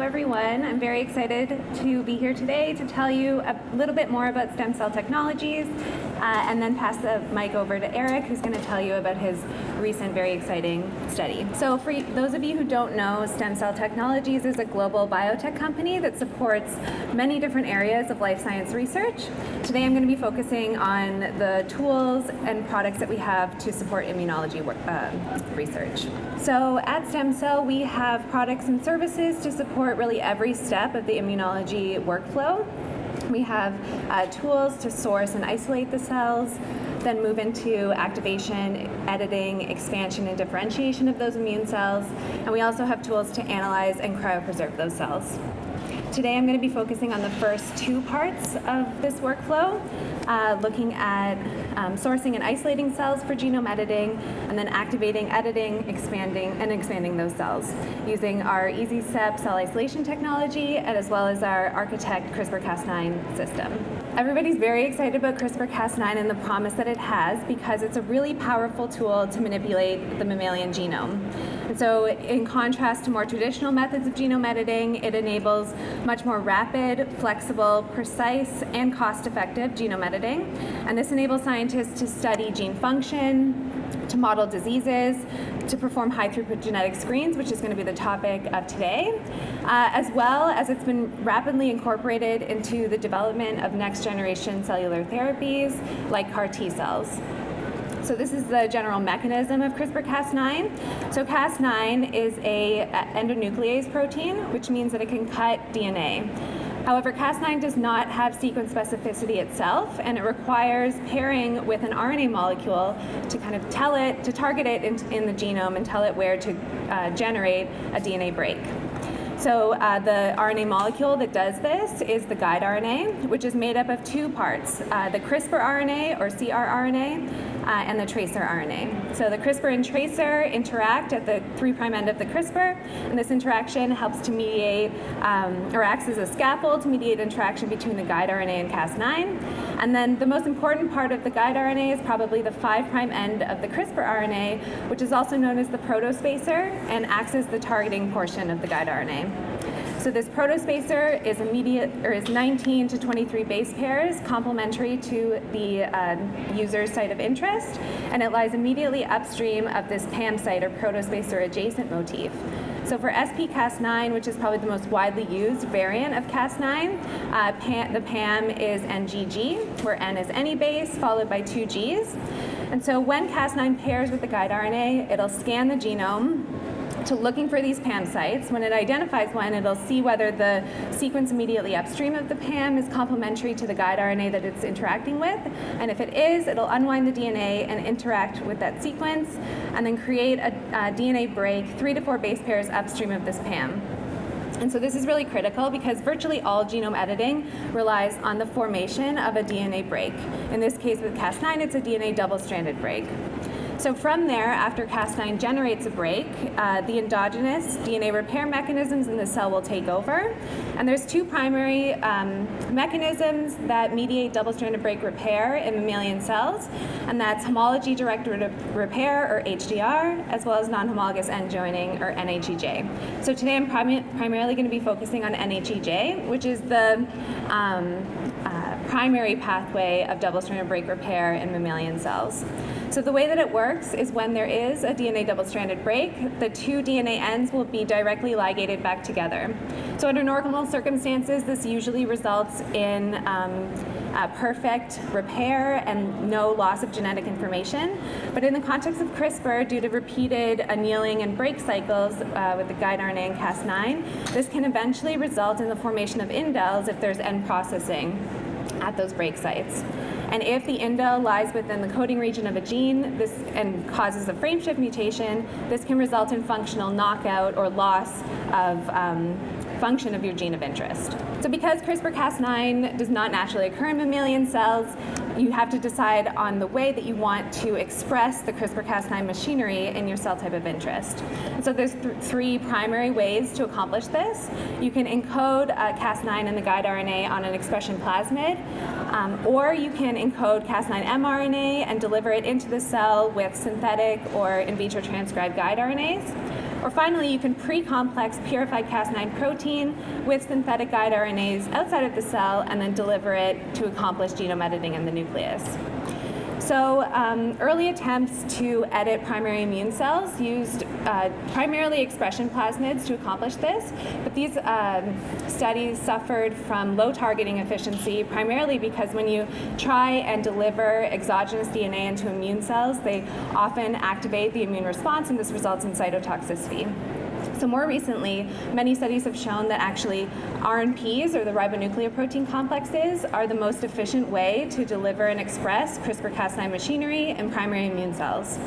everyone. I'm very excited to be here today to tell you a little bit more about stem cell technologies and then pass the mic over to Eric, who's going to tell you about his recent very exciting study. So for those of you who don't know, Stem Cell Technologies is a global biotech company that supports many different areas of life science research. Today I'm going to be focusing on the tools and products that we have to support immunology research. So at STEMCELL, we have products and services to support really every step of the immunology workflow. We have tools to source and isolate the cells, then move into activation, editing, expansion, and differentiation of those immune cells. And we also have tools to analyze and cryopreserve those cells. Today I'm going to be focusing on the first two parts of this workflow, looking at sourcing and isolating cells for genome editing, and then activating, editing, expanding those cells using our EasyStep cell isolation technology, as well as our Architect CRISPR-Cas9 system. Everybody's very excited about CRISPR-Cas9 and the promise that it has because it's a really powerful tool to manipulate the mammalian genome. And so in contrast to more traditional methods of genome editing, it enables much more rapid, flexible, precise, and cost-effective genome editing. And this enables scientists to study gene function, to model diseases, to perform high-throughput genetic screens, which is going to be the topic of today, as well as it's been rapidly incorporated into the development of next-generation cellular therapies like CAR T cells. So this is the general mechanism of CRISPR-Cas9. So Cas9 is an endonuclease protein, which means that it can cut DNA. However, Cas9 does not have sequence specificity itself, and it requires pairing with an RNA molecule to kind of tell it, to target it in the genome and tell it where to generate a DNA break. So the RNA molecule that does this is the guide RNA, which is made up of two parts, the CRISPR RNA or CrRNA and the tracer RNA. So the CRISPR and tracer interact at the 3' end of the CRISPR, and this interaction helps to mediate or acts as a scaffold to mediate interaction between the guide RNA and Cas9. And then the most important part of the guide RNA is probably the 5' end of the CRISPR RNA, which is also known as the protospacer and acts as the targeting portion of the guide RNA. So this protospacer is 19 to 23 base pairs complementary to the user's site of interest, and it lies immediately upstream of this PAM site or protospacer adjacent motif. So for SP-Cas9, which is probably the most widely used variant of Cas9, the PAM is NGG, where N is any base followed by 2 Gs. And so when Cas9 pairs with the guide RNA, it'll scan the genome to looking for these PAM sites. When it identifies one, it'll see whether the sequence immediately upstream of the PAM is complementary to the guide RNA that it's interacting with. And if it is, it'll unwind the DNA and interact with that sequence, and then create a DNA break 3 to 4 base pairs upstream of this PAM. And so this is really critical because virtually all genome editing relies on the formation of a DNA break. In this case with Cas9, it's a DNA double-stranded break. So from there, after Cas9 generates a break, the endogenous DNA repair mechanisms in the cell will take over. And there's two primary mechanisms that mediate double-stranded break repair in mammalian cells, and that's homology-directed repair, or HDR, as well as non-homologous end joining, or NHEJ. So today I'm primarily going to be focusing on NHEJ, which is the primary pathway of double-stranded break repair in mammalian cells. So the way that it works is when there is a DNA double-stranded break, the 2 DNA ends will be directly ligated back together. So under normal circumstances, this usually results in perfect repair and no loss of genetic information. But in the context of CRISPR, due to repeated annealing and break cycles with the guide RNA and Cas9, this can eventually result in the formation of indels if there's end processing at those break sites. And if the indel lies within the coding region of a gene and causes a frameshift mutation, this can result in functional knockout or loss of function of your gene of interest. So because CRISPR-Cas9 does not naturally occur in mammalian cells, you have to decide on the way that you want to express the CRISPR-Cas9 machinery in your cell type of interest. And so there's 3 primary ways to accomplish this. You can encode Cas9 in the guide RNA on an expression plasmid, or you can encode Cas9 mRNA and deliver it into the cell with synthetic or in vitro transcribed guide RNAs. Or finally, you can pre-complex purified Cas9 protein with synthetic guide RNAs outside of the cell and then deliver it to accomplish genome editing in the nucleus. So early attempts to edit primary immune cells used primarily expression plasmids to accomplish this, but these studies suffered from low targeting efficiency, primarily because when you try and deliver exogenous DNA into immune cells, they often activate the immune response, and this results in cytotoxicity. So more recently, many studies have shown that actually RNPs, or the ribonucleoprotein complexes, are the most efficient way to deliver and express CRISPR-Cas9 machinery in primary immune cells.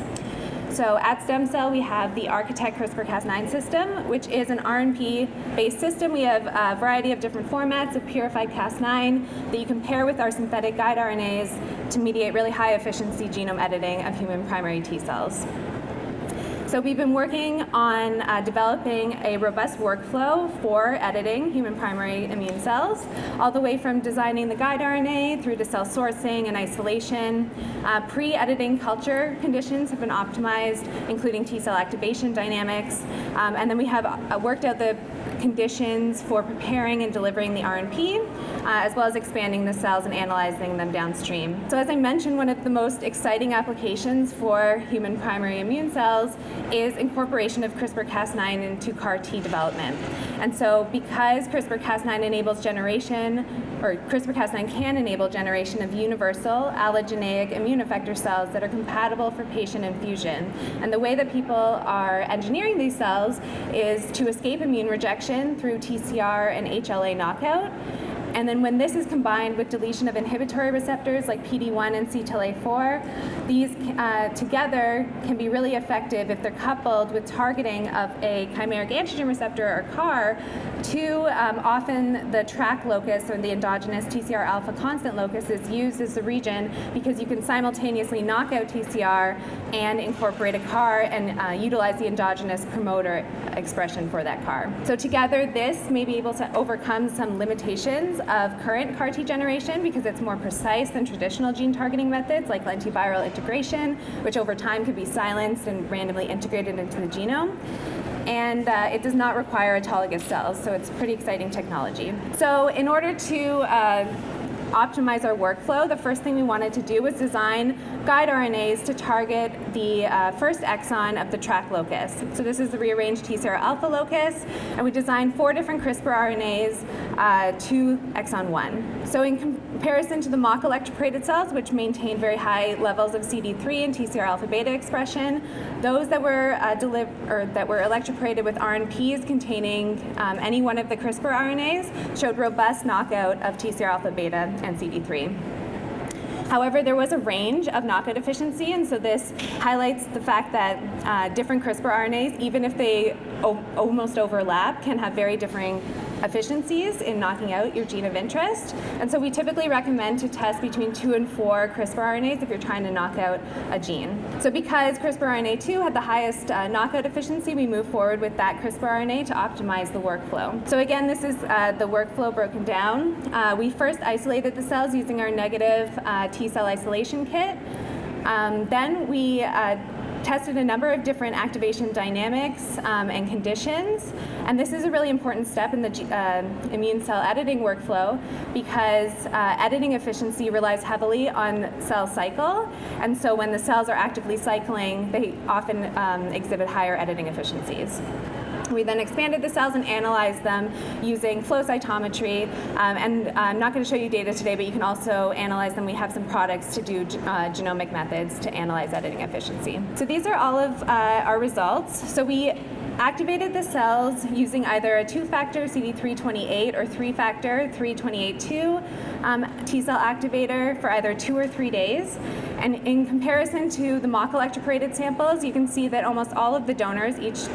So at STEMCELL, we have the Architect CRISPR-Cas9 system, which is an RNP-based system. We have a variety of different formats of purified Cas9 that you can pair with our synthetic guide RNAs to mediate really high efficiency genome editing of human primary T cells. So we've been working on developing a robust workflow for editing human primary immune cells, all the way from designing the guide RNA through to cell sourcing and isolation. Pre-editing culture conditions have been optimized, including T cell activation dynamics. And then we have worked out the conditions for preparing and delivering the RNP, as well as expanding the cells and analyzing them downstream. So as I mentioned, one of the most exciting applications for human primary immune cells is incorporation of CRISPR-Cas9 into CAR T development. And so because CRISPR-Cas9 enables generation, or CRISPR-Cas9 can enable generation of universal allogeneic immune effector cells that are compatible for patient infusion. And the way that people are engineering these cells is to escape immune rejection through TCR and HLA knockout. And then when this is combined with deletion of inhibitory receptors like PD-1 and CTLA-4, these together can be really effective if they're coupled with targeting of a chimeric antigen receptor, or CAR, to often the TRAC locus, or the endogenous TCR alpha constant locus, is used as the region because you can simultaneously knock out TCR and incorporate a CAR and utilize the endogenous promoter expression for that CAR. So together, this may be able to overcome some limitations of current CAR T generation because it's more precise than traditional gene targeting methods like lentiviral integration, which over time could be silenced and randomly integrated into the genome. And it does not require autologous cells, so it's pretty exciting technology. So in order to optimize our workflow, the first thing we wanted to do was design guide RNAs to target the first exon of the TRAC locus. So this is the rearranged TCR alpha locus, and we designed 4 different CRISPR RNAs to exon 1. So in comparison to the mock electroporated cells, which maintain very high levels of CD3 and TCR alpha beta expression, those that were electroporated with RNPs containing any one of the CRISPR RNAs showed robust knockout of TCR alpha beta and CD3. However, there was a range of knockout efficiency, and so this highlights the fact that different CRISPR RNAs, even if they almost overlap, can have very differing efficiencies in knocking out your gene of interest. And so we typically recommend to test between 2 and 4 CRISPR RNAs if you're trying to knock out a gene. So because CRISPR RNA2 had the highest knockout efficiency, we moved forward with that CRISPR RNA to optimize the workflow. So again, this is the workflow broken down. We first isolated the cells using our negative T cell isolation kit. Then we tested a number of different activation dynamics and conditions. And this is a really important step in the immune cell editing workflow because editing efficiency relies heavily on cell cycle. And so when the cells are actively cycling, they often exhibit higher editing efficiencies. We then expanded the cells and analyzed them using flow cytometry. And I'm not going to show you data today, but you can also analyze them. We have some products to do genomic methods to analyze editing efficiency. So these are all of our results. So we activated the cells using either a 2-factor CD328 or 3-factor 328-2 T cell activator for either 2 or 3 days. And in comparison to the mock electroporated samples, you can see that almost all of the donors, each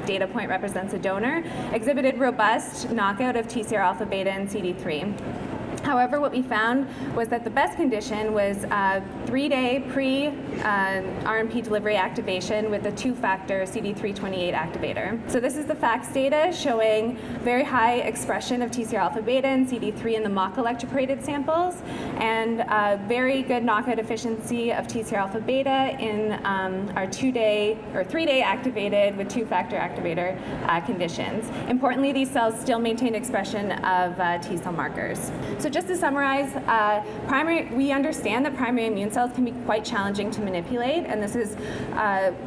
data point represents a donor, exhibited robust knockout of TCR alpha beta and CD3. However, what we found was that the best condition was 3-day pre-RNP delivery activation with a 2-factor CD328 activator. So this is the FACS data showing very high expression of TCR alpha beta and CD3 in the mock electroporated samples, and very good knockout efficiency of TCR alpha beta in our 2-day or 3-day activated with 2-factor activator conditions. Importantly, these cells still maintain expression of T cell markers. So just to summarize, we understand that primary immune cells can be quite challenging to manipulate, and this is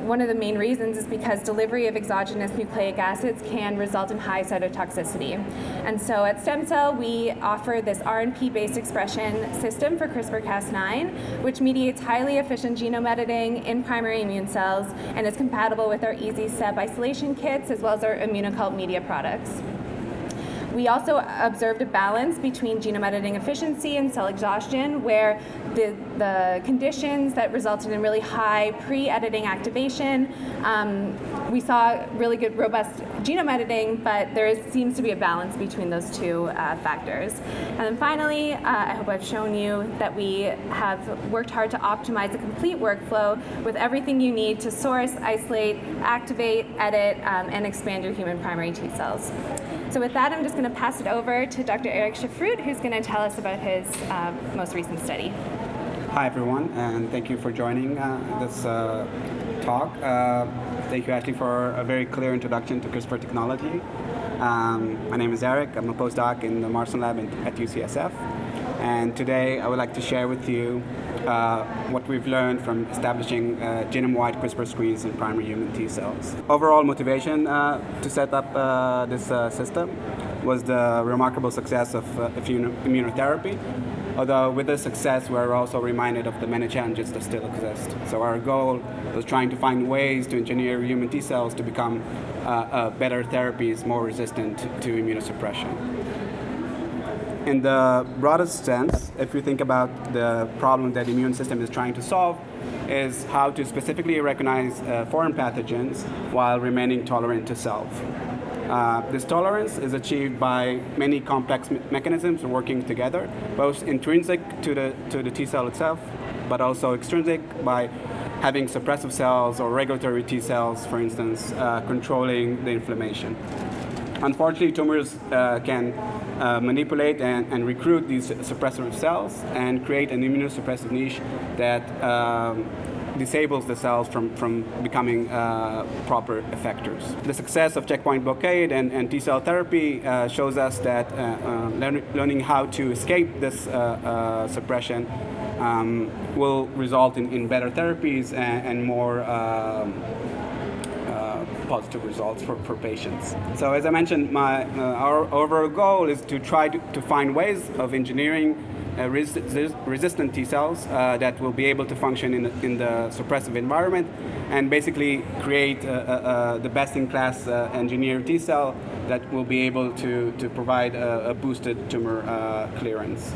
one of the main reasons is because delivery of exogenous nucleic acids can result in high cytotoxicity. And so at STEMCELL, we offer this RNP-based expression system for CRISPR-Cas9, which mediates highly efficient genome editing in primary immune cells and is compatible with our EZ-SEB isolation kits as well as our Immunocult media products. We also observed a balance between genome editing efficiency and cell exhaustion, where the conditions that resulted in really high pre-editing activation, we saw really good, robust genome editing, but seems to be a balance between those two factors. And then finally, I hope I've shown you that we have worked hard to optimize a complete workflow with everything you need to source, isolate, activate, edit, and expand your human primary T cells. So with that, I'm just going to pass it over to Dr. Eric Schafruth, who's going to tell us about his most recent study. Hi, everyone, and thank you for joining this talk. Thank you, Ashley, for a very clear introduction to CRISPR technology. My name is Eric. I'm a postdoc in the Marston Lab at UCSF. And today, I would like to share with you what we've learned from establishing genome-wide CRISPR screens in primary human T cells. Overall motivation to set up this system was the remarkable success of immunotherapy. Although with this success, we're also reminded of the many challenges that still exist. So our goal was trying to find ways to engineer human T cells to become better therapies, more resistant to immunosuppression. In the broadest sense, if you think about the problem that the immune system is trying to solve, is how to specifically recognize foreign pathogens while remaining tolerant to self. This tolerance is achieved by many complex mechanisms working together, both intrinsic to the T cell itself, but also extrinsic by having suppressive cells or regulatory T cells, for instance, controlling the inflammation. Unfortunately, tumors can manipulate and recruit these suppressive cells and create an immunosuppressive niche that disables the cells from becoming proper effectors. The success of checkpoint blockade and T cell therapy shows us that learning how to escape this suppression will result in better therapies and more positive results for patients. So as I mentioned, our overall goal is to try to find ways of engineering resistant T cells that will be able to function in the suppressive environment and basically create the best-in-class engineered T cell that will be able to provide a boosted tumor clearance.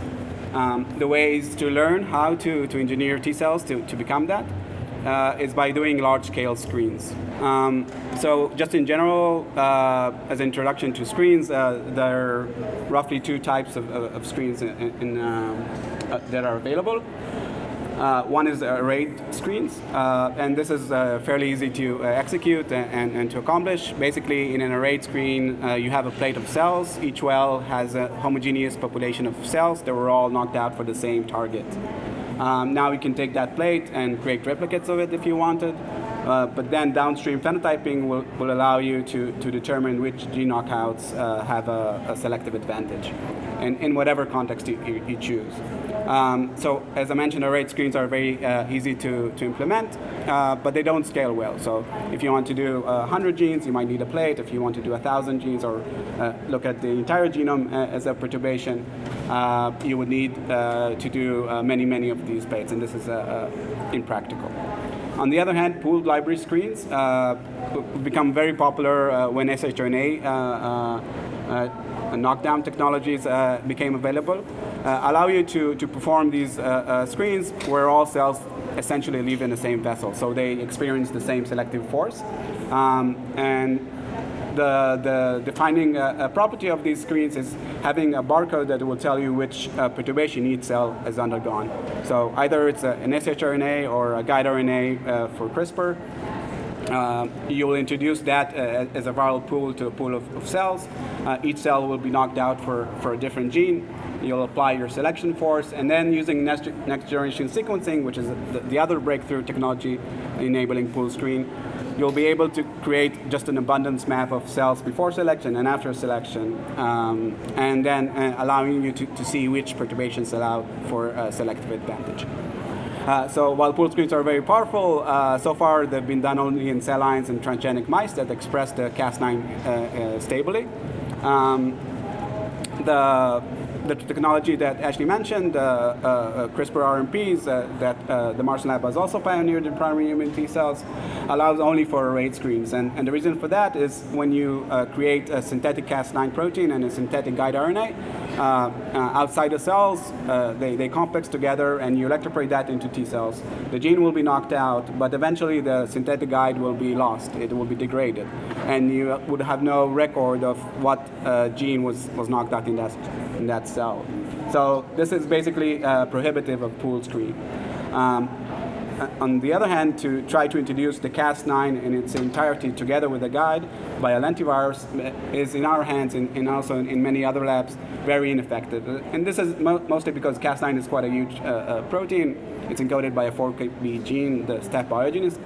The ways to learn how to engineer T cells to become that is by doing large-scale screens. So just in general, as an introduction to screens, there are roughly 2 types of screens that are available. One is arrayed screens, and this is fairly easy to execute and to accomplish. Basically, in an arrayed screen, you have a plate of cells. Each well has a homogeneous population of cells that were all knocked out for the same target. Now you can take that plate and create replicates of it if you wanted, but then downstream phenotyping will allow you to determine which gene knockouts have a selective advantage in whatever context you choose. So as I mentioned, arrayed screens are very easy to implement, but they don't scale well. So if you want to do 100 genes, you might need a plate. If you want to do 1,000 genes or look at the entire genome as a perturbation, you would need to do many of these plates, and this is impractical. On the other hand, pooled library screens become very popular when shRNA knockdown technologies became available, allow you to perform these screens where all cells essentially live in the same vessel, so they experience the same selective force. And the defining property of these screens is having a barcode that will tell you which perturbation each cell has undergone. So either it's an shRNA or a guide RNA for CRISPR. You will introduce that as a viral pool to a pool of cells. Each cell will be knocked out for a different gene. You'll apply your selection force, and then using next generation sequencing, which is the other breakthrough technology enabling pool screen, you'll be able to create just an abundance map of cells before selection and after selection, and then allowing you to see which perturbations allow for selective advantage. So while pool screens are very powerful, so far they've been done only in cell lines and transgenic mice that express the Cas9 stably. The technology that Ashley mentioned, CRISPR RMPs, that the Marshall Lab has also pioneered in primary human T cells, allows only for arrayed screens. And the reason for that is when you create a synthetic Cas9 protein and a synthetic guide RNA, outside the cells, they complex together and you electroporate that into T cells. The gene will be knocked out, but eventually the synthetic guide will be lost. It will be degraded. And you would have no record of what gene was knocked out in that cell. So this is basically prohibitive of pooled screen. On the other hand, to try to introduce the Cas9 in its entirety together with a guide by a lentivirus is in our hands and also in many other labs very ineffective. And this is mostly because Cas9 is quite a huge protein. It's encoded by a 4KB gene, the staph biogenous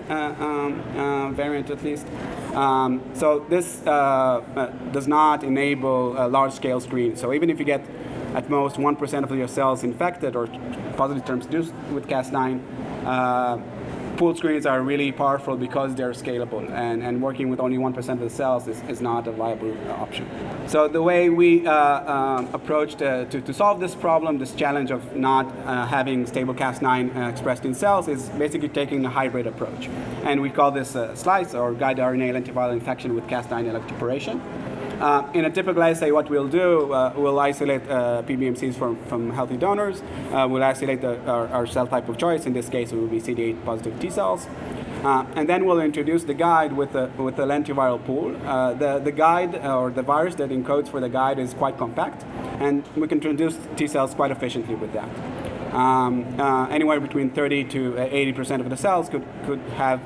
variant at least. So this does not enable a large-scale screen. So even if you get at most 1% of your cells infected or positive terms induced with Cas9, pooled screens are really powerful because they're scalable, and working with only 1% of the cells is not a viable option. So the way we approached to solve this problem, this challenge of not having stable Cas9 expressed in cells, is basically taking a hybrid approach. And we call this slice or guide RNA lentiviral infection with Cas9 electroporation. In a typical assay, what we'll do, we'll isolate PBMCs from healthy donors. We'll isolate our cell type of choice. In this case, it will be CD8 positive T cells. And then we'll introduce the guide with a lentiviral pool. The guide, or the virus that encodes for the guide, is quite compact, and we can introduce T cells quite efficiently with that. Anywhere between 30 to 80% of the cells could have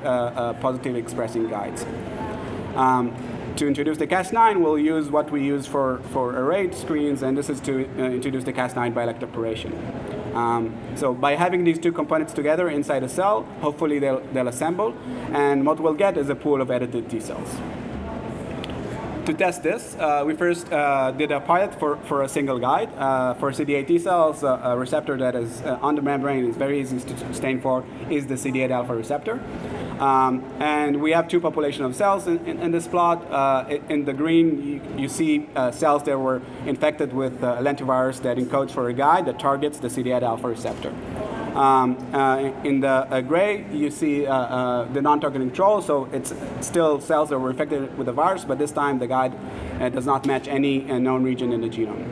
positive expressing guides. To introduce the Cas9, we'll use what we use for arrayed screens, and this is to introduce the Cas9 by electroporation. So by having these two components together inside a cell, hopefully they'll assemble, and what we'll get is a pool of edited T cells. To test this, we first did a pilot for a single guide. For CD8 T cells, a receptor that is on the membrane, is very easy to stain for, is the CD8 alpha receptor. And we have two populations of cells in this plot. In the green, you see cells that were infected with a lentivirus that encodes for a guide that targets the CD8 alpha receptor. In the gray, you see the non-target control, so it's still cells that were infected with the virus, but this time the guide does not match any known region in the genome.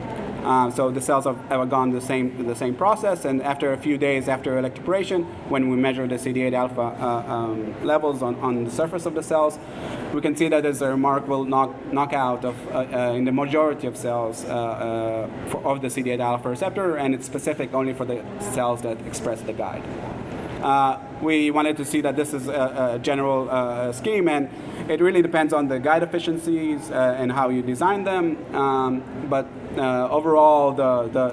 So the cells have gone the same process, and after a few days after electroporation, when we measure the CD8 alpha levels on the surface of the cells, we can see that there's a remarkable knockout of in the majority of cells of the CD8 alpha receptor, and it's specific only for the cells that express the guide. We wanted to see that this is a general scheme, and it really depends on the guide efficiencies and how you design them. But overall,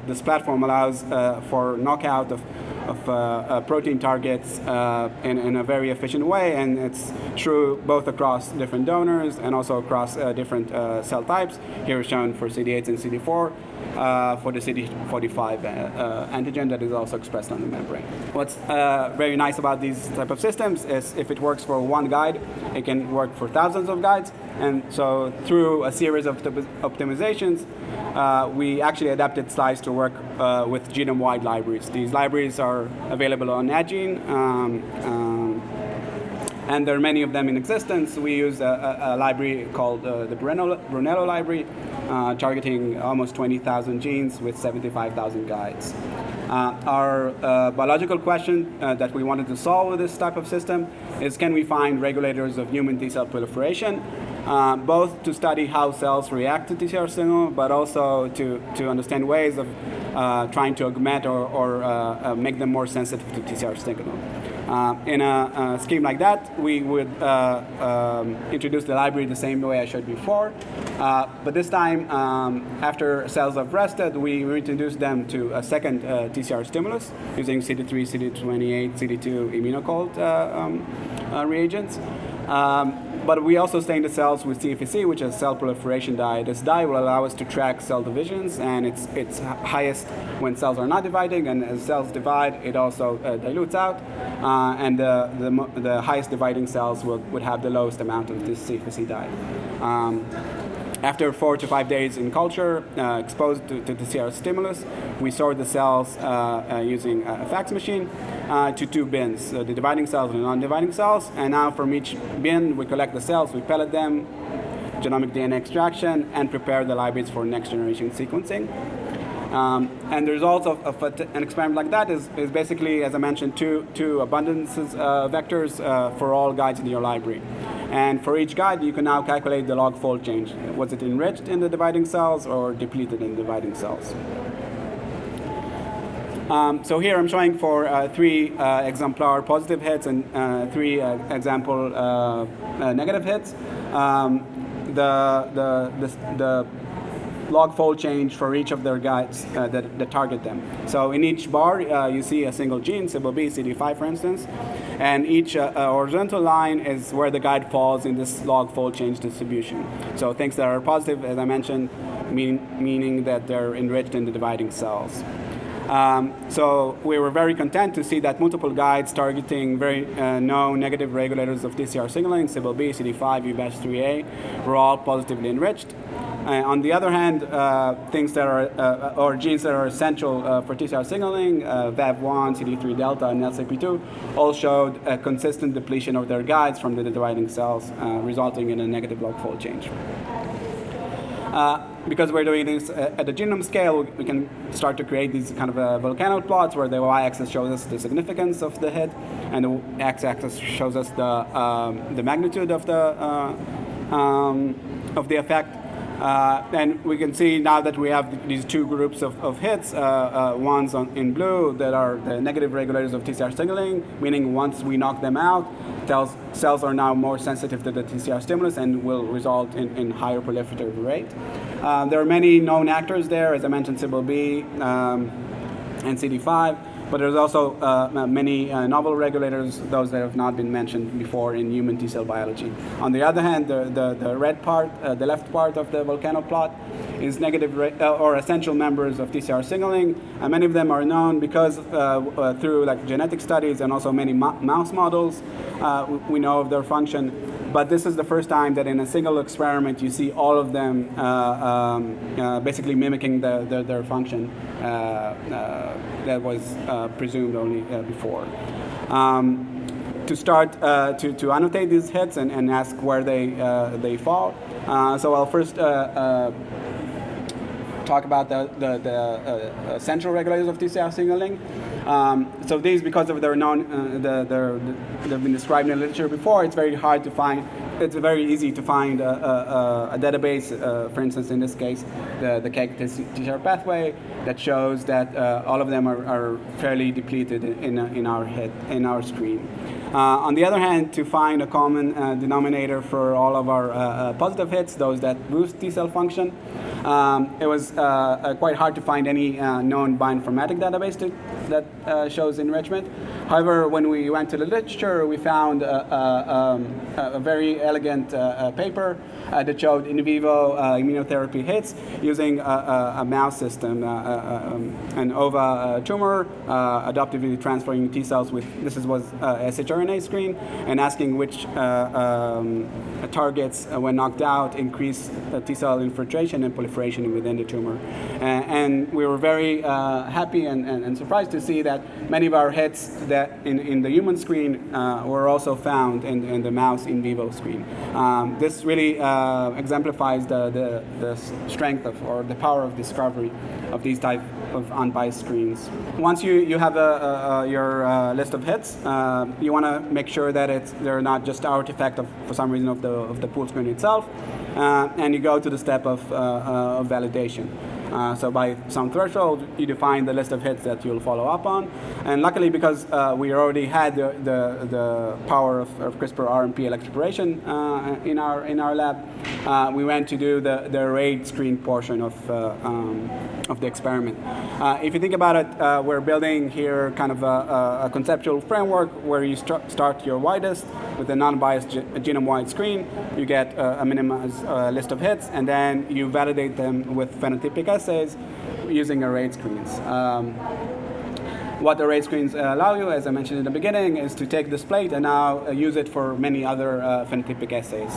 this platform allows for knockout of protein targets in a very efficient way, and it's true both across different donors and also across different cell types. Here is shown for CD8 and CD4. For the CD45 antigen that is also expressed on the membrane. What's very nice about these type of systems is if it works for one guide, it can work for thousands of guides. And so through a series of optimizations, we actually adapted slice to work with genome-wide libraries. These libraries are available on Agene, and there are many of them in existence. We use a library called the Brunello library, targeting almost 20,000 genes with 75,000 guides. Our biological question that we wanted to solve with this type of system is, can we find regulators of human T cell proliferation? both to study how cells react to TCR signal, but also to understand ways of trying to augment or make them more sensitive to TCR signal. In a scheme like that, we would introduce the library the same way I showed before, but this time, after cells have rested, we introduce them to a second TCR stimulus using CD3, CD28, CD2 immunocold reagents. But we also stain the cells with CFEC, which is cell proliferation dye. This dye will allow us to track cell divisions, and it's highest when cells are not dividing, and as cells divide, it also dilutes out, and the highest dividing cells would have the lowest amount of this CFEC dye. After 4 to 5 days in culture, exposed to the TCR stimulus, we sort the cells using a fax machine to 2 bins, the dividing cells and the non-dividing cells. And now from each bin, we collect the cells, we pellet them, genomic DNA extraction, and prepare the libraries for next generation sequencing. And the results of an experiment like that is basically, as I mentioned, two abundances vectors for all guides in your library. And for each guide, you can now calculate the log fold change. Was it enriched in the dividing cells or depleted in the dividing cells? So here I'm showing for 3 exemplar positive hits and 3 example negative hits. The log fold change for each of their guides that target them. So in each bar, you see a single gene, CBLB, CD5 for instance, and each horizontal line is where the guide falls in this log fold change distribution. So things that are positive, as I mentioned, meaning that they're enriched in the dividing cells. So we were very content to see that multiple guides targeting very known negative regulators of TCR signaling, CBLB, CD5, UBASH3A, were all positively enriched. On the other hand, things that are, or genes that are essential for TCR signaling, VAV1, CD3 delta, and LCP2, all showed a consistent depletion of their guides from the dividing cells, resulting in a negative log fold change. Because we're doing this at the genome scale, we can start to create these kind of volcano plots where the y-axis shows us the significance of the hit, and the x-axis shows us the magnitude of the effect. And we can see now that we have these 2 groups of hits, ones in blue that are the negative regulators of TCR signaling, meaning once we knock them out, cells are now more sensitive to the TCR stimulus and will result in higher proliferative rate. There are many known actors there, as I mentioned, CBLB and CD5. But there's also many novel regulators, those that have not been mentioned before in human T-cell biology. On the other hand, the red part, the left part of the volcano plot, is negative or essential members of TCR signaling. Many of them are known because through genetic studies and also many mouse models, we know of their function. But this is the first time that in a single experiment you see all of them basically mimicking their function that was presumed only before. To start to annotate these hits and ask where they fall. So I'll first talk about the central regulators of TCR signaling. So these, because of their known, they've been described in the literature before, it's very hard to find. It's very easy to find a database, for instance, in this case, the KEGG TCR pathway, that shows that all of them are fairly depleted in our screen. On the other hand, to find a common denominator for all of our positive hits, those that boost T-cell function, it was quite hard to find any known bioinformatic database that shows enrichment. However, when we went to the literature, we found a very elegant paper that showed in vivo immunotherapy hits using a mouse system, an ova tumor, adoptively transferring T cells with, was shRNA screen, and asking which targets, when knocked out, increase T cell infiltration and proliferation within the tumor. And we were very happy and surprised to see that many of our hits that in the human screen were also found in the mouse in vivo screen. This really exemplifies the strength of, or the power of discovery of these type of unbiased screens. Once you have your list of hits, you want to make sure that they're not just an artifact for some reason of the pool screen itself, and you go to the step of validation. So by some threshold, you define the list of hits that you'll follow up on. And luckily, because we already had the power of CRISPR RNP electroporation in our lab, we went to do the arrayed screen portion of the experiment. If you think about it, we're building here kind of a conceptual framework where you start your widest with a non-biased genome-wide screen. You get a minimized list of hits, and then you validate them with phenotypic assays using arrayed screens. What array screens allow you, as I mentioned in the beginning, is to take this plate and now use it for many other phenotypic assays.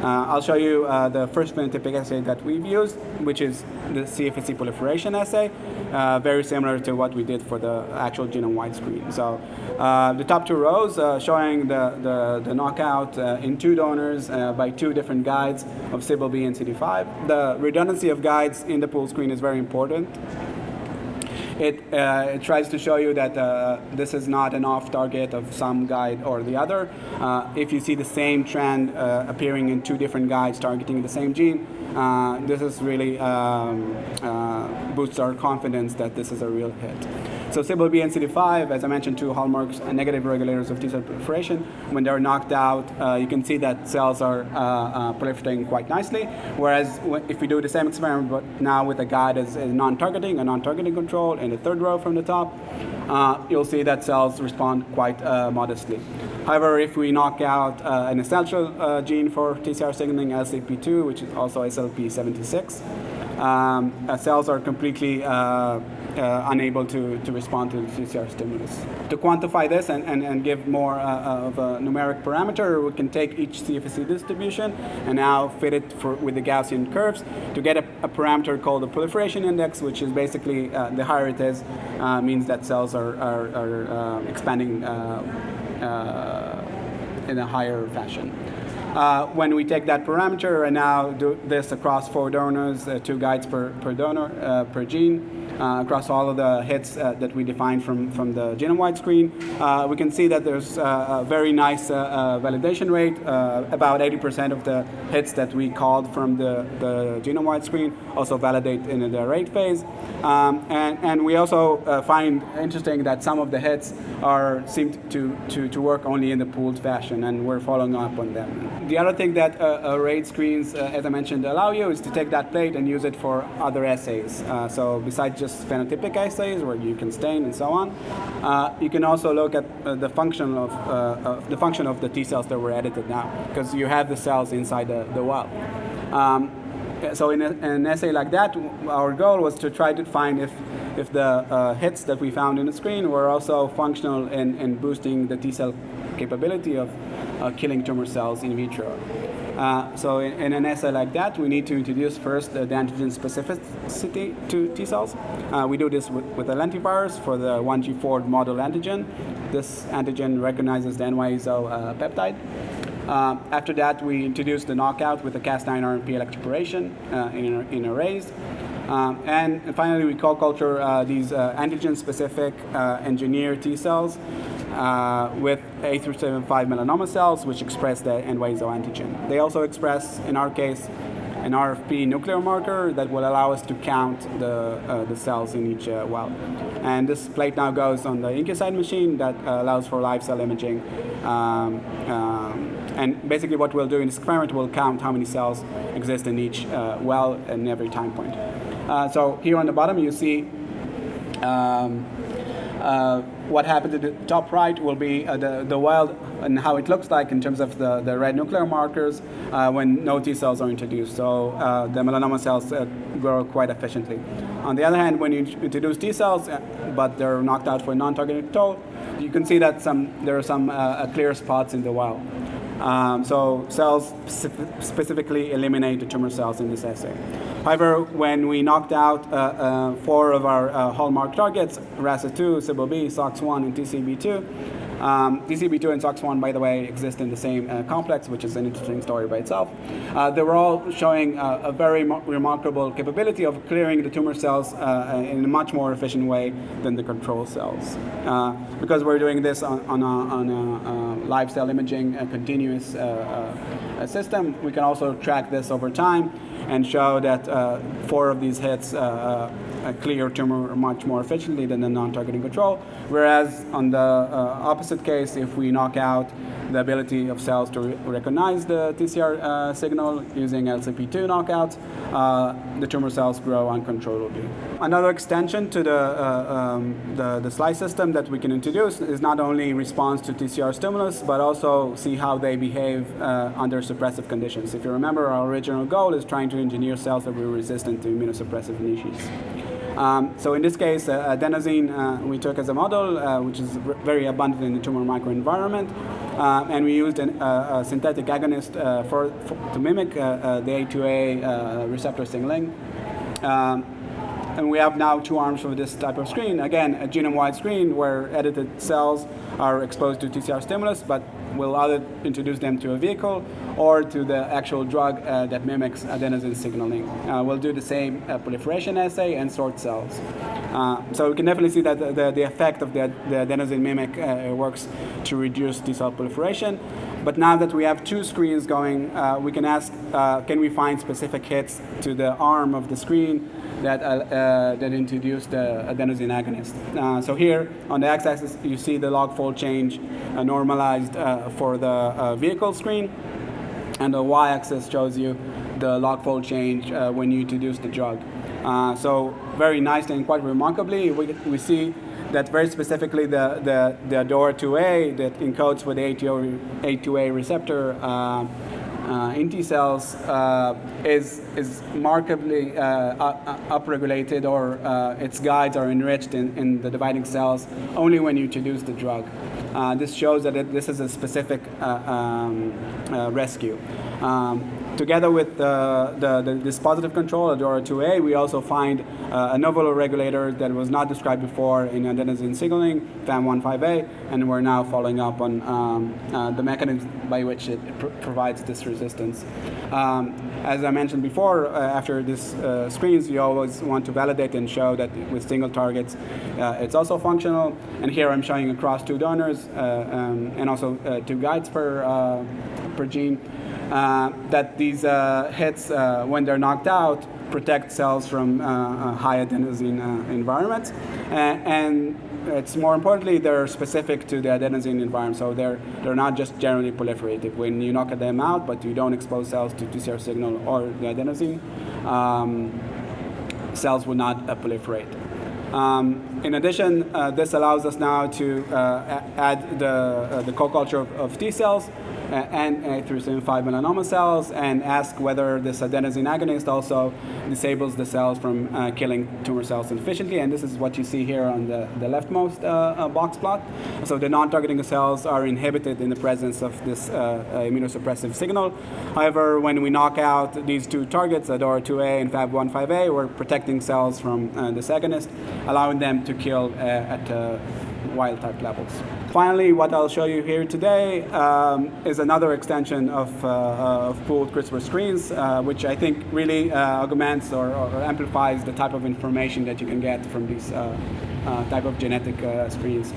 I'll show you the first phenotypic assay that we've used, which is the CFSC proliferation assay, very similar to what we did for the actual genome-wide screen. So the top two rows showing the knockout in 2 donors by 2 different guides of CBL-B and CD5. The redundancy of guides in the pool screen is very important. It tries to show you that this is not an off-target of some guide or the other. If you see the same trend appearing in 2 different guides targeting the same gene, this is really boosts our confidence that this is a real hit. So CBL-B and CD5, as I mentioned, 2 hallmarks and negative regulators of T-cell proliferation. When they're knocked out, you can see that cells are proliferating quite nicely. Whereas if we do the same experiment, but now with a guide as non-targeting, a non-targeting control in the 3rd row from the top, you'll see that cells respond quite modestly. However, if we knock out an essential gene for TCR signaling, LCP2, which is also SLP76, cells are completely unable to respond to the TCR stimulus. To quantify this and give more of a numeric parameter, we can take each CFSC distribution and now fit it with the Gaussian curves to get a parameter called the proliferation index, which is basically the higher it is, means that cells are expanding in a higher fashion. When we take that parameter and now do this across 4 donors, 2 guides per donor, per gene, across all of the hits that we defined from the genome-wide screen, we can see that there's a very nice validation rate. About 80% of the hits that we called from the genome-wide screen also validate in the arrayed phase. And we also find interesting that some of the hits seem to work only in the pooled fashion, and we're following up on them. The other thing that arrayed screens, as I mentioned, allow you is to take that plate and use it for other assays. So besides just phenotypic assays where you can stain and so on, you can also look at the function of the T cells that were edited now, because you have the cells inside the well. So in an assay like that, our goal was to try to find if the hits that we found in the screen were also functional in boosting the T cell capability of killing tumor cells in vitro. So in an assay like that, we need to introduce first the antigen specificity to T cells. We do this with a lentivirus for the 1G4 model antigen. This antigen recognizes the NY-ESO peptide. After that, we introduce the knockout with the Cas9 RNP electroporation in arrays. And finally, we co-culture these antigen-specific engineered T cells with A375 melanoma cells, which express the NY-ESO antigen. They also express, in our case, an RFP nuclear marker that will allow us to count the cells in each well. And this plate now goes on the IncuCyte machine that allows for live cell imaging. And basically what we'll do in this experiment, we'll count how many cells exist in each well in every time point. So here on the bottom you see what happened to the top right will be the well and how it looks like in terms of the red nuclear markers when no T cells are introduced. So the melanoma cells grow quite efficiently. On the other hand, when you introduce T cells, but they're knocked out for non-targeted control, you can see that there are some clear spots in the well. So cells specifically eliminate the tumor cells in this assay. However, when we knocked out 4 of our hallmark targets, RASA2, CBL-B, SOX1, and TCB2, TCB2 and SOX1, by the way, exist in the same complex, which is an interesting story by itself. They were all showing a very remarkable capability of clearing the tumor cells in a much more efficient way than the control cells. Because we're doing this on a live cell imaging, a continuous system, we can also track this over time and show that 4 of these hits clear tumor much more efficiently than the non-targeting control. Whereas on the opposite case, if we knock out the ability of cells to recognize the TCR signal using LCP2 knockouts, the tumor cells grow uncontrollably. Another extension to the slice system that we can introduce is not only response to TCR stimulus, but also see how they behave under suppressive conditions. If you remember, our original goal is trying to engineer cells that were resistant to immunosuppressive niches. So in this case, adenosine we took as a model, which is very abundant in the tumor microenvironment, and we used a synthetic agonist to mimic the A2A receptor signaling. And we have now 2 arms for this type of screen. Again, a genome-wide screen where edited cells are exposed to TCR stimulus, but we'll either introduce them to a vehicle or to the actual drug that mimics adenosine signaling. We'll do the same proliferation assay and sort cells. So we can definitely see that the effect of the adenosine mimic works to reduce T cell proliferation. But now that we have 2 screens going, we can ask, can we find specific hits to the arm of the screen that introduced the adenosine agonist. So here on the x-axis, you see the log-fold change normalized for the vehicle screen, and the y-axis shows you the log-fold change when you introduce the drug. So very nicely and quite remarkably, we see that very specifically the DORA2A that encodes for the A2A receptor in T cells is markedly upregulated, or its guides are enriched in the dividing cells only when you introduce the drug. This shows that this is a specific rescue. Together with this positive control, DORA2A, we also find a novel regulator that was not described before in adenosine signaling, FAM15A, and we're now following up on the mechanism by which it provides this resistance. As I mentioned before, after this screens, you always want to validate and show that with single targets, it's also functional. And here I'm showing across 2 donors and also 2 guides per gene. That these hits, when they're knocked out, protect cells from high adenosine environments. And it's more importantly, they're specific to the adenosine environment, so they're not just generally proliferative. When you knock them out, but you don't expose cells to TCR signal or the adenosine, cells will not proliferate. In addition, this allows us now to add the co-culture of T cells and A375 melanoma cells, and ask whether this adenosine agonist also disables the cells from killing tumor cells efficiently. And this is what you see here on the leftmost box plot. So the non-targeting cells are inhibited in the presence of this immunosuppressive signal. However, when we knock out these 2 targets, DORA2A and FAB15A, we're protecting cells from this agonist, allowing them to kill at wild-type levels. Finally, what I'll show you here today is another extension of pooled CRISPR screens, which I think really augments or amplifies the type of information that you can get from these type of genetic screens.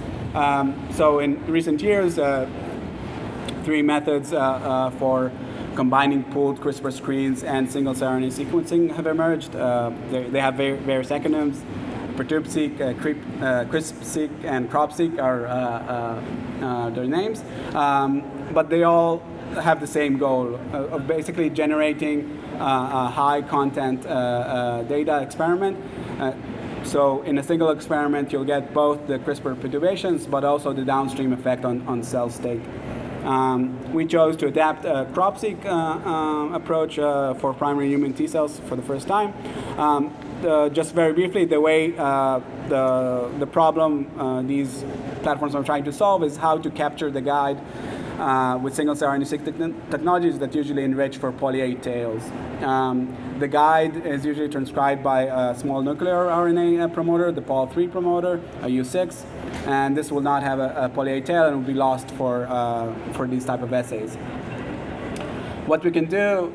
So in recent years, 3 methods for combining pooled CRISPR screens and single-cell RNA sequencing have emerged. They have various acronyms. Perturb-seq, CRISP-seq, and crop-seq are their names, but they all have the same goal of basically generating a high-content data experiment. So in a single experiment, you'll get both the CRISPR perturbations, but also the downstream effect on cell state. We chose to adapt a crop-seq approach for primary human T cells for the first time. Just very briefly, the way the problem these platforms are trying to solve is how to capture the guide with single-cell RNA-seq technologies that usually enrich for poly-A tails. The guide is usually transcribed by a small nuclear RNA promoter, the Pol3 promoter, a U6, and this will not have a poly-A tail and will be lost for these type of assays. What we can do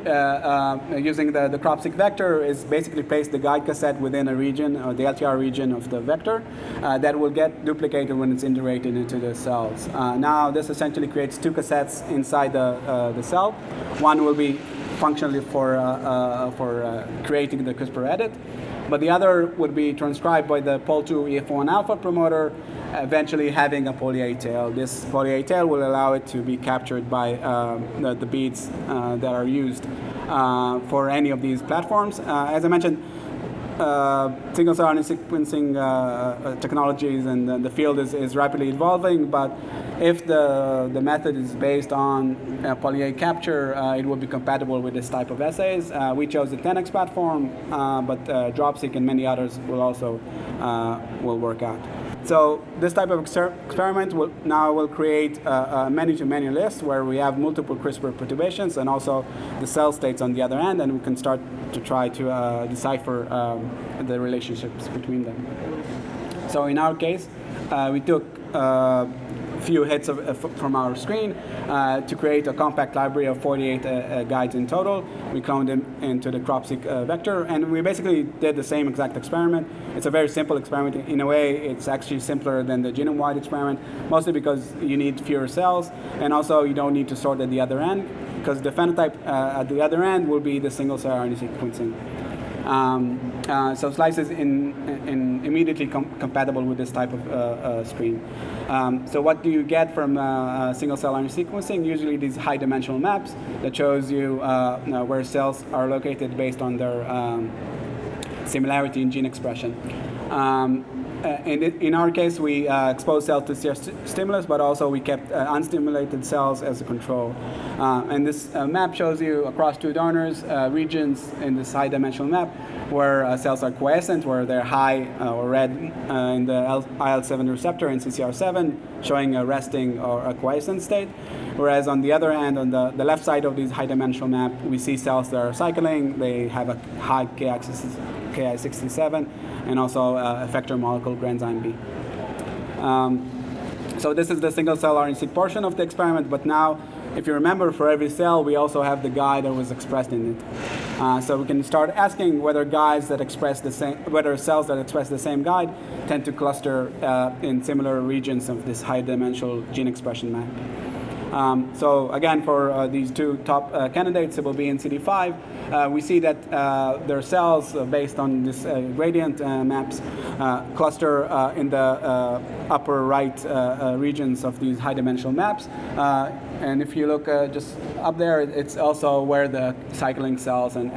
using the crop-seq vector is basically place the guide cassette within a region, or the LTR region of the vector, that will get duplicated when it's integrated into the cells. Now this essentially creates two cassettes inside the cell. One will be functionally for creating the CRISPR edit, but the other would be transcribed by the Pol2 EF1 alpha promoter, eventually having a poly-A tail. This poly-A tail will allow it to be captured by the beads that are used for any of these platforms. As I mentioned, single-cell RNA sequencing technologies and the field is rapidly evolving, but if the method is based on poly-A capture, it will be compatible with this type of assays. We chose the 10x platform, but DropSeq and many others will also will work out. So this type of experiment will create a many-to-many list where we have multiple CRISPR perturbations and also the cell states on the other end, and we can start to try to decipher the relationships between them. So in our case, we took few hits from our screen to create a compact library of 48 guides in total. We cloned them into the crop-seq vector, and we basically did the same exact experiment. It's a very simple experiment. In a way, it's actually simpler than the genome-wide experiment, mostly because you need fewer cells, and also you don't need to sort at the other end, because the phenotype at the other end will be the single-cell RNA sequencing. So Slice is immediately compatible with this type of screen. So what do you get from single-cell RNA sequencing? Usually these high-dimensional maps that shows you where cells are located based on their similarity in gene expression. In our case, we exposed cells to TCR stimulus, but also we kept unstimulated cells as a control. And this map shows you across two donors regions in this high-dimensional map where cells are quiescent, where they're high or red in the IL-7 receptor and CCR7, showing a resting or a quiescent state. Whereas on the other hand, on the left side of this high-dimensional map, we see cells that are cycling. They have a high Ki67, and also effector molecule granzyme B. So this is the single-cell RNA-seq portion of the experiment, but now, if you remember, for every cell, we also have the guide that was expressed in it. So we can start asking whether guides that express the same, whether cells that express the same guide tend to cluster in similar regions of this high-dimensional gene expression map. So again, for these two top candidates, CBL-B and CD5, we see that their cells, based on this gradient maps, cluster in the upper right regions of these high-dimensional maps. And if you look just up there, it's also where the cycling cells and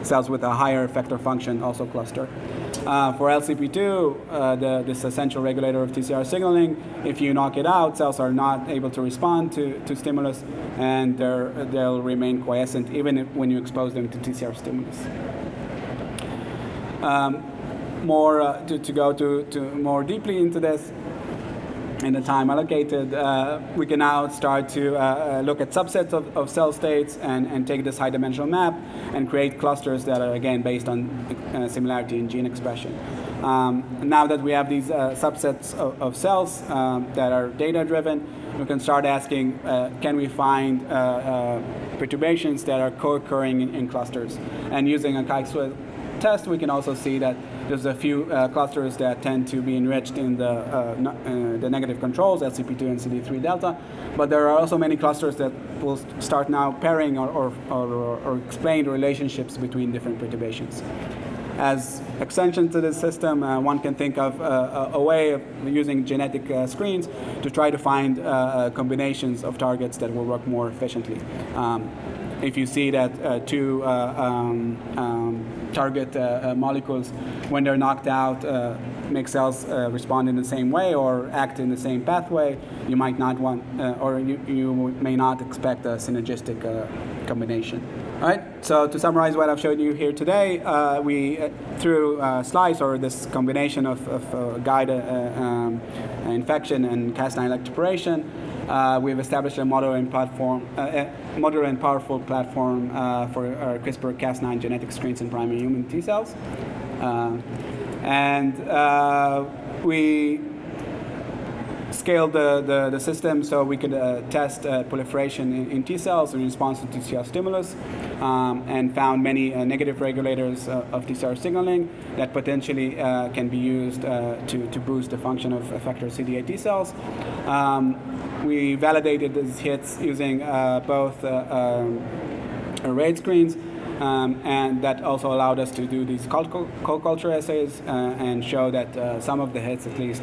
cells with a higher effector function also cluster. For LCP2, this essential regulator of TCR signaling, if you knock it out, cells are not able to respond to stimulus, and they'll remain quiescent even when you expose them to TCR stimulus. To go more deeply into this, in the time allocated, we can now start to look at subsets of cell states and take this high-dimensional map and create clusters that are, again, based on similarity in gene expression. Now that we have these subsets of cells that are data-driven, we can start asking, can we find perturbations that are co-occurring in clusters? And using a chi-square test, we can also see that there's a few clusters that tend to be enriched in the negative controls, LCP2 and CD3 delta, but there are also many clusters that will start now pairing or explain relationships between different perturbations. As extension to this system, one can think of a way of using genetic screens to try to find combinations of targets that will work more efficiently. If you see that two target molecules, when they're knocked out, make cells respond in the same way or act in the same pathway, you might not want, or you may not expect a synergistic combination. All right, so to summarize what I've showed you here today, we, through Slice, or this combination of guide infection and Cas9 electroporation, we've established a modular and powerful platform for our CRISPR-Cas9 genetic screens in primary human T cells. We scaled the system so we could test proliferation in T cells in response to TCR stimulus, and found many negative regulators of TCR signaling that potentially can be used to boost the function of effector CD8 T cells. We validated these hits using both array screens, and that also allowed us to do these co-culture assays and show that some of the hits at least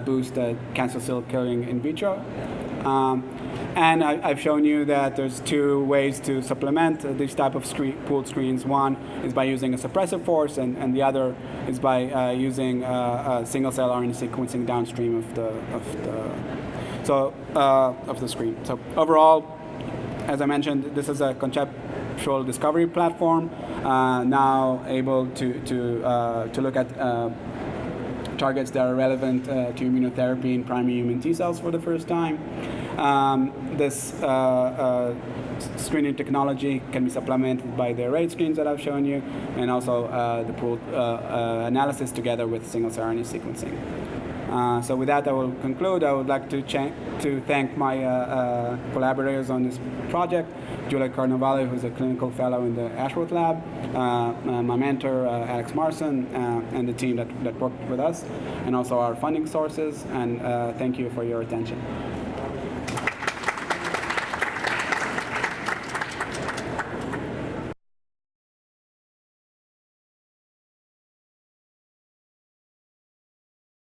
boost cancer cell killing in vitro. And I've shown you that there's two ways to supplement these type of pooled screens. One is by using a suppressive force, and the other is by using single-cell RNA sequencing downstream of the screen. So overall, as I mentioned, this is a conceptual discovery platform, now able to look at targets that are relevant to immunotherapy in primary human T cells for the first time. This screening technology can be supplemented by the array screens that I've shown you, and also the pooled analysis together with single-cell RNA sequencing. So with that, I will conclude. I would like to thank my collaborators on this project, Julia Carnavale, who's a clinical fellow in the Ashworth Lab, my mentor, Alex Marson, and the team that worked with us, and also our funding sources. And thank you for your attention.